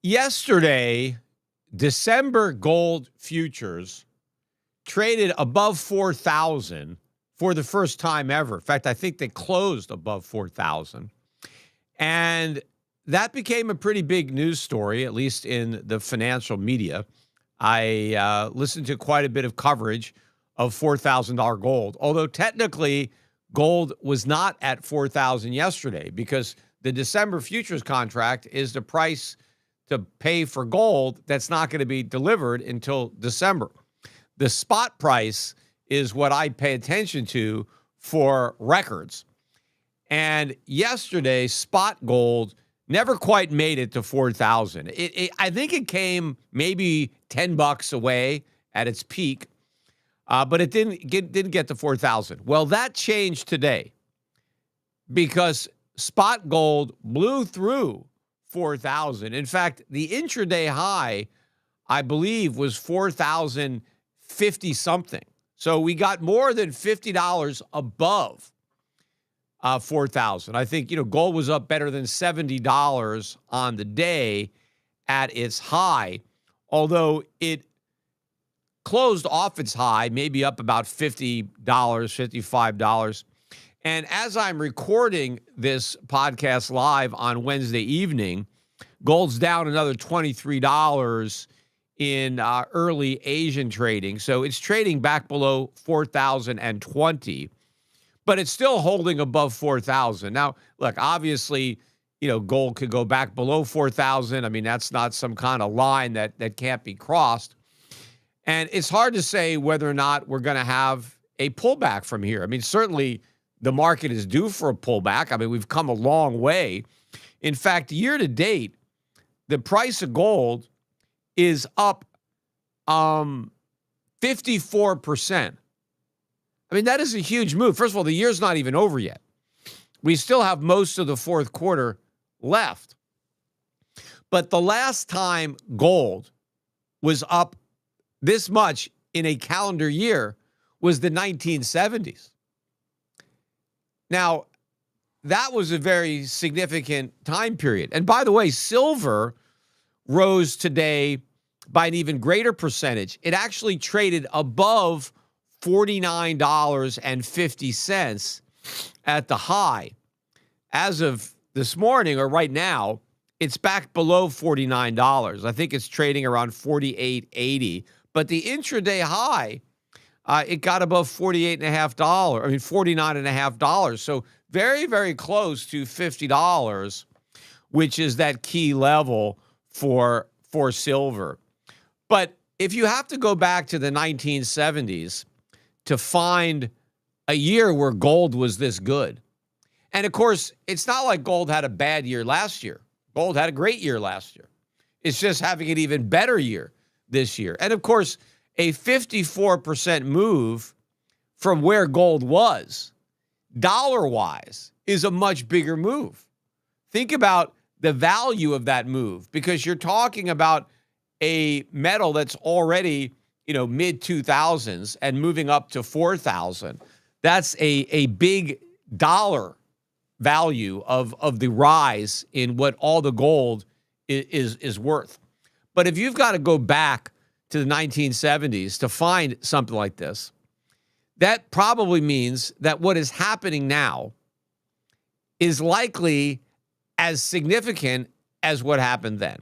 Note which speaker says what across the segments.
Speaker 1: Yesterday, December gold futures traded above 4,000 for the first time ever. In fact, I think they closed above 4,000. And that became a pretty big news story, at least in the financial media. I listened to quite a bit of coverage of $4,000 gold, although technically gold was not at 4,000 yesterday because the December futures contract is the price to pay for gold that's not going to be delivered until December. The spot price is what I pay attention to for records. And yesterday, spot gold never quite made it to 4,000. I think it came maybe $10 away at its peak, but it didn't get to 4,000. Well, that changed today because spot gold blew through 4,000. In fact, the intraday high, I believe, was 4,050 something. So we got more than $50 above 4,000. I think, gold was up better than $70 on the day at its high, although it closed off its high, maybe up about $50, $55. And as I'm recording this podcast live on Wednesday evening, gold's down another $23 in early Asian trading. So it's trading back below 4,020, but it's still holding above 4,000. Now, look, obviously, gold could go back below 4,000. I mean, that's not some kind of line that can't be crossed. And it's hard to say whether or not we're going to have a pullback from here. I mean, certainly the market is due for a pullback. I mean, we've come a long way. In fact, year to date, the price of gold is up 54%. I mean, that is a huge move. First of all, the year's not even over yet. We still have most of the fourth quarter left. But the last time gold was up this much in a calendar year was the 1970s. Now, that was a very significant time period. And by the way, silver rose today by an even greater percentage. It actually traded above $49.50 at the high. As of this morning, or right now, it's back below $49. I think it's trading around $48.80. But the intraday high, it got above $48.50. I mean, $49.50. So very, very close to $50, which is that key level for silver. But if you have to go back to the 1970s to find a year where gold was this good, and of course, it's not like gold had a bad year last year. Gold had a great year last year. It's just having an even better year this year. And of course, a 54% move from where gold was, dollar-wise, is a much bigger move. Think about the value of that move, because you're talking about a metal that's already, mid-2000s and moving up to 4,000. That's a big dollar value of the rise in what all the gold is worth. But if you've got to go back to the 1970s to find something like this, that probably means that what is happening now is likely as significant as what happened then.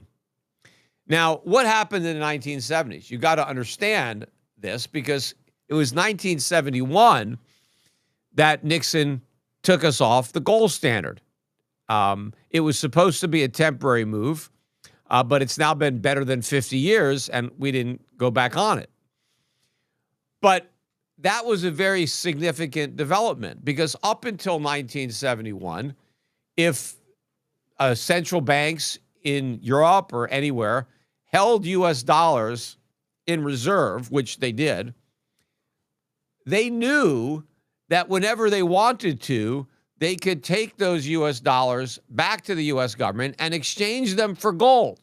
Speaker 1: Now, what happened in the 1970s? You got to understand this, because it was 1971 that Nixon took us off the gold standard. It was supposed to be a temporary move, but it's now been better than 50 years, and we didn't go back on it. But that was a very significant development, because up until 1971, if central banks in Europe or anywhere held U.S. dollars in reserve, which they did, they knew that whenever they wanted to, they could take those U.S. dollars back to the U.S. government and exchange them for gold.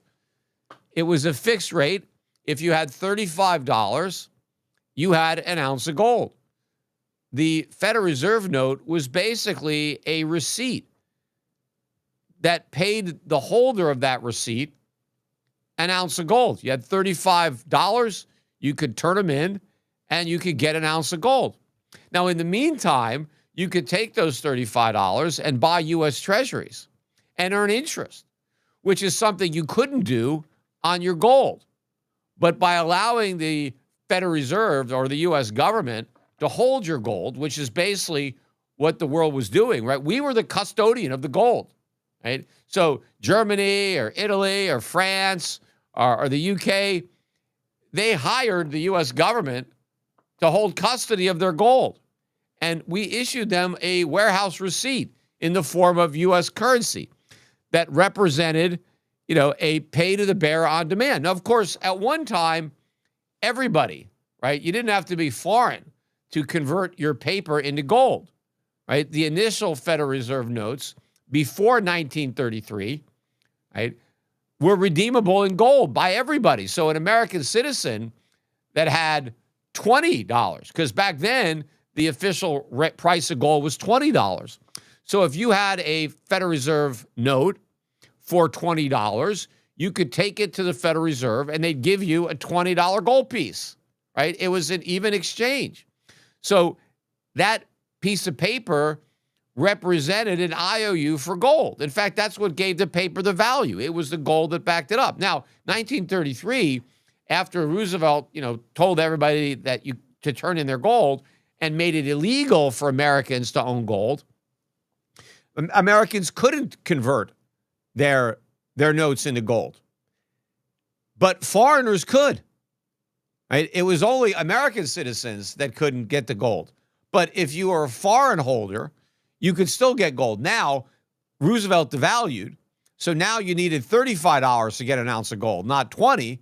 Speaker 1: It was a fixed rate. If you had $35, you had an ounce of gold. The Federal Reserve note was basically a receipt that paid the holder of that receipt an ounce of gold. You had $35, you could turn them in, and you could get an ounce of gold. Now, in the meantime, you could take those $35 and buy U.S. Treasuries and earn interest, which is something you couldn't do on your gold. But by allowing the Federal Reserve or the U.S. government to hold your gold, which is basically what the world was doing, right? We were the custodian of the gold, right? So Germany or Italy or France or the UK, they hired the U.S. government to hold custody of their gold. And we issued them a warehouse receipt in the form of U.S. currency that represented, a pay to the bearer on demand. Now, of course, at one time, everybody, right? You didn't have to be foreign to convert your paper into gold, right? The initial Federal Reserve notes before 1933, right, were redeemable in gold by everybody. So an American citizen that had $20, because back then the official price of gold was $20. So if you had a Federal Reserve note for $20, you could take it to the Federal Reserve and they'd give you a $20 gold piece, right? It was an even exchange. So that piece of paper represented an IOU for gold. In fact, that's what gave the paper the value. It was the gold that backed it up. Now, 1933, after Roosevelt, told everybody that to turn in their gold and made it illegal for Americans to own gold, Americans couldn't convert their notes into gold. But foreigners could. Right? It was only American citizens that couldn't get the gold. But if you were a foreign holder, you could still get gold. Now, Roosevelt devalued, so now you needed $35 to get an ounce of gold, not $20.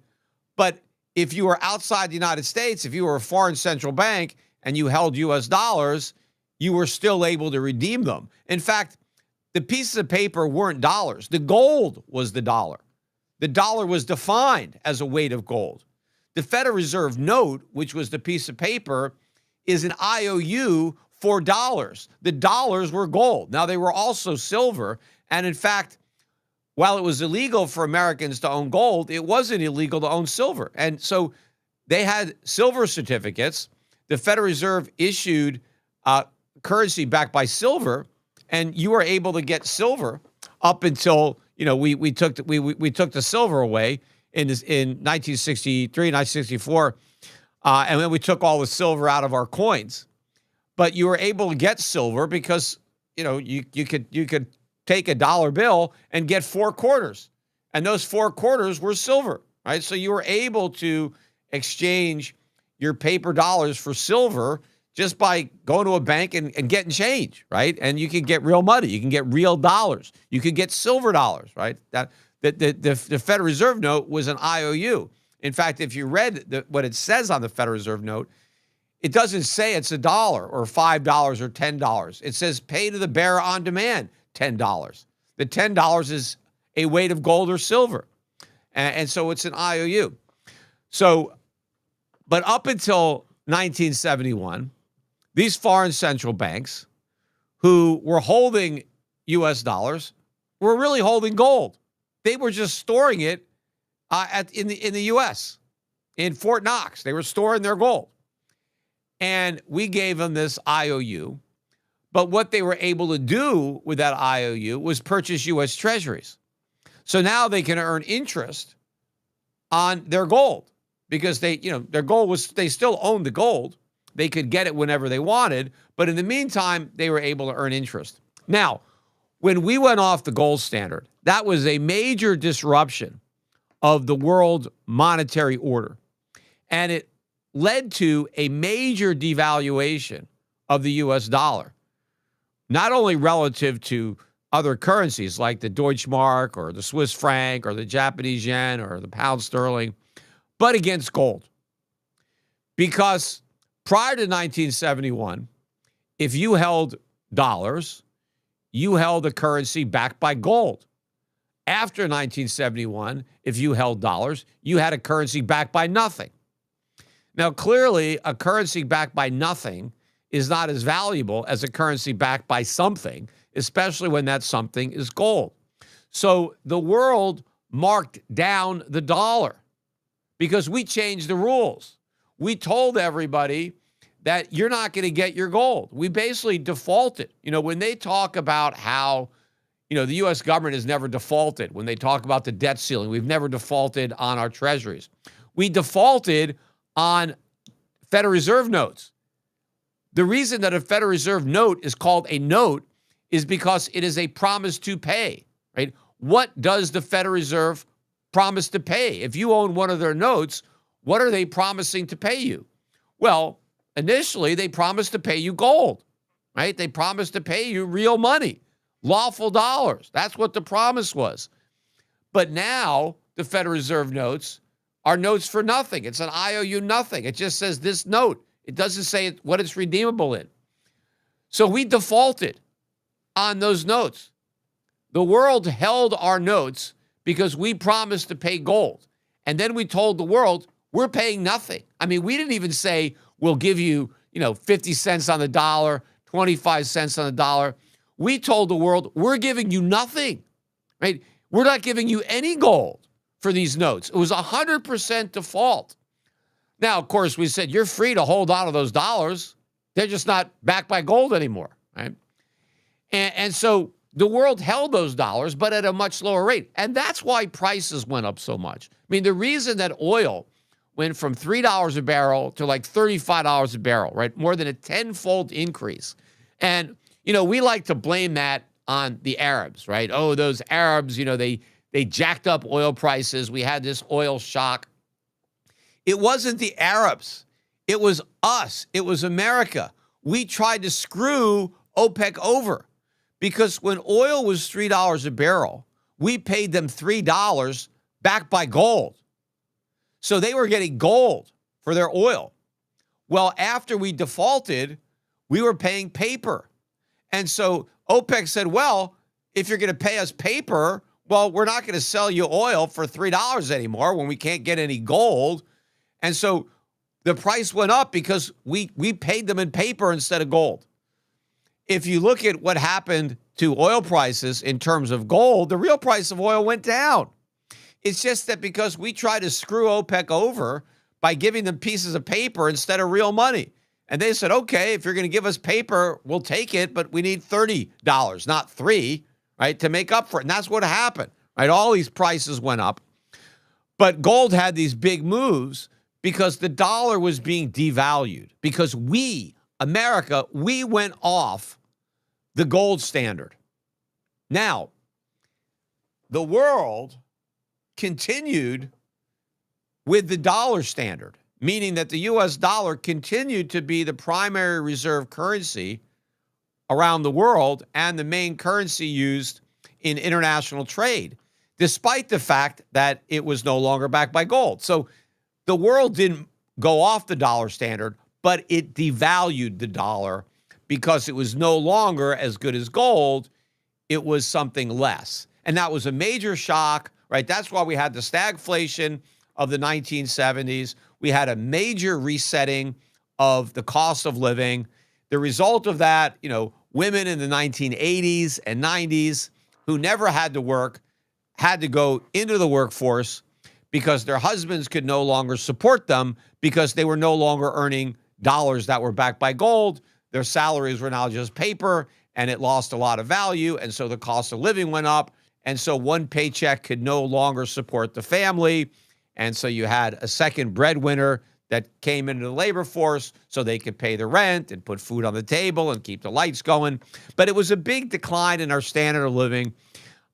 Speaker 1: But if you were outside the United States, if you were a foreign central bank and you held U.S. dollars, you were still able to redeem them. In fact, the pieces of paper weren't dollars. The gold was the dollar. The dollar was defined as a weight of gold. The Federal Reserve note, which was the piece of paper, is an IOU for dollars. The dollars were gold. Now, they were also silver. And in fact, while it was illegal for Americans to own gold, it wasn't illegal to own silver. And so they had silver certificates. The Federal Reserve issued currency backed by silver, and you were able to get silver up until, we took the silver away in 1963, 1964, and then we took all the silver out of our coins. But you were able to get silver because, you could take a dollar bill and get 4 quarters. And those 4 quarters were silver, right? So you were able to exchange your paper dollars for silver just by going to a bank and getting change, right? And you can get real money. You can get real dollars. You could get silver dollars, right? The Federal Reserve note was an IOU. In fact, if you read what it says on the Federal Reserve note, it doesn't say it's $1 or $5 or $10. It says pay to the bearer on demand, $10. The $10 is a weight of gold or silver. And so it's an IOU. So, but up until 1971, these foreign central banks who were holding U.S. dollars were really holding gold. They were just storing it in the U.S., in Fort Knox. They were storing their gold. And we gave them this IOU. But what they were able to do with that IOU was purchase U.S. Treasuries. So now they can earn interest on their gold because their goal was, they still owned the gold. They could get it whenever they wanted. But in the meantime, they were able to earn interest. Now, when we went off the gold standard, that was a major disruption of the world monetary order. And it led to a major devaluation of the U.S. dollar, not only relative to other currencies like the Deutschmark or the Swiss franc or the Japanese yen or the pound sterling, but against gold. Because prior to 1971, if you held dollars, you held a currency backed by gold. After 1971, if you held dollars, you had a currency backed by nothing. Now, clearly, a currency backed by nothing is not as valuable as a currency backed by something, especially when that something is gold. So the world marked down the dollar because we changed the rules. We told everybody that you're not going to get your gold. We basically defaulted. When they talk about how, the U.S. government has never defaulted, when they talk about the debt ceiling, we've never defaulted on our treasuries. We defaulted on Federal Reserve notes. The reason that a Federal Reserve note is called a note is because it is a promise to pay, right? What does the Federal Reserve promise to pay? If you own one of their notes, what are they promising to pay you? Well, initially, they promised to pay you gold, right? They promised to pay you real money, lawful dollars. That's what the promise was. But now the Federal Reserve notes are notes for nothing. It's an IOU nothing. It just says this note. It doesn't say what it's redeemable in. So we defaulted on those notes. The world held our notes because we promised to pay gold. And then we told the world, we're paying nothing. I mean, we didn't even say, we'll give you, 50 cents on the dollar, 25 cents on the dollar. We told the world, we're giving you nothing, right? We're not giving you any gold for these notes. It was 100% default. Now, of course, we said, you're free to hold on to those dollars. They're just not backed by gold anymore, right? And so the world held those dollars, but at a much lower rate. And that's why prices went up so much. I mean, the reason that oil went from $3 a barrel to like $35 a barrel, right? More than a tenfold increase. And, we like to blame that on the Arabs, right? Oh, those Arabs, they jacked up oil prices. We had this oil shock. It wasn't the Arabs. It was us. It was America. We tried to screw OPEC over because when oil was $3 a barrel, we paid them $3 backed by gold. So they were getting gold for their oil. Well, after we defaulted, we were paying paper. And so OPEC said, well, if you're going to pay us paper, well, we're not going to sell you oil for $3 anymore when we can't get any gold. And so the price went up because we paid them in paper instead of gold. If you look at what happened to oil prices in terms of gold, the real price of oil went down. It's just that because we tried to screw OPEC over by giving them pieces of paper instead of real money. And they said, okay, if you're going to give us paper, we'll take it, but we need $30, not $3, right, to make up for it. And that's what happened, right? All these prices went up. But gold had these big moves because the dollar was being devalued, because we, America, we went off the gold standard. Now, the world continued with the dollar standard, meaning that the U.S. dollar continued to be the primary reserve currency around the world and the main currency used in international trade, despite the fact that it was no longer backed by gold. So the world didn't go off the dollar standard, but it devalued the dollar because it was no longer as good as gold. It was something less. And that was a major shock, right? That's why we had the stagflation of the 1970s. We had a major resetting of the cost of living. The result of that, women in the 1980s and 90s who never had to work had to go into the workforce because their husbands could no longer support them because they were no longer earning dollars that were backed by gold. Their salaries were now just paper, and it lost a lot of value, and so the cost of living went up, and so one paycheck could no longer support the family, and so you had a second breadwinner that came into the labor force so they could pay the rent and put food on the table and keep the lights going. But it was a big decline in our standard of living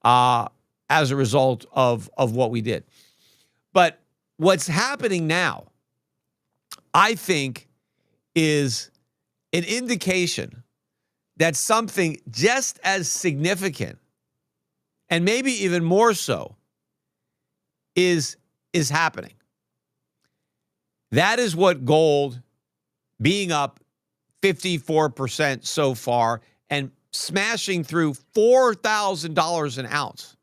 Speaker 1: as a result of what we did. But what's happening now, I think, is an indication that something just as significant, and maybe even more so, is happening. That is what gold being up 54% so far and smashing through $4,000 an ounce.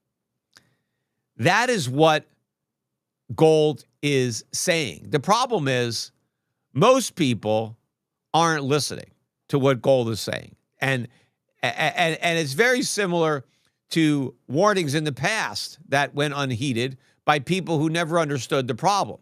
Speaker 1: That is what gold is saying. The problem is most people aren't listening to what gold is saying. And it's very similar to warnings in the past that went unheeded by people who never understood the problem.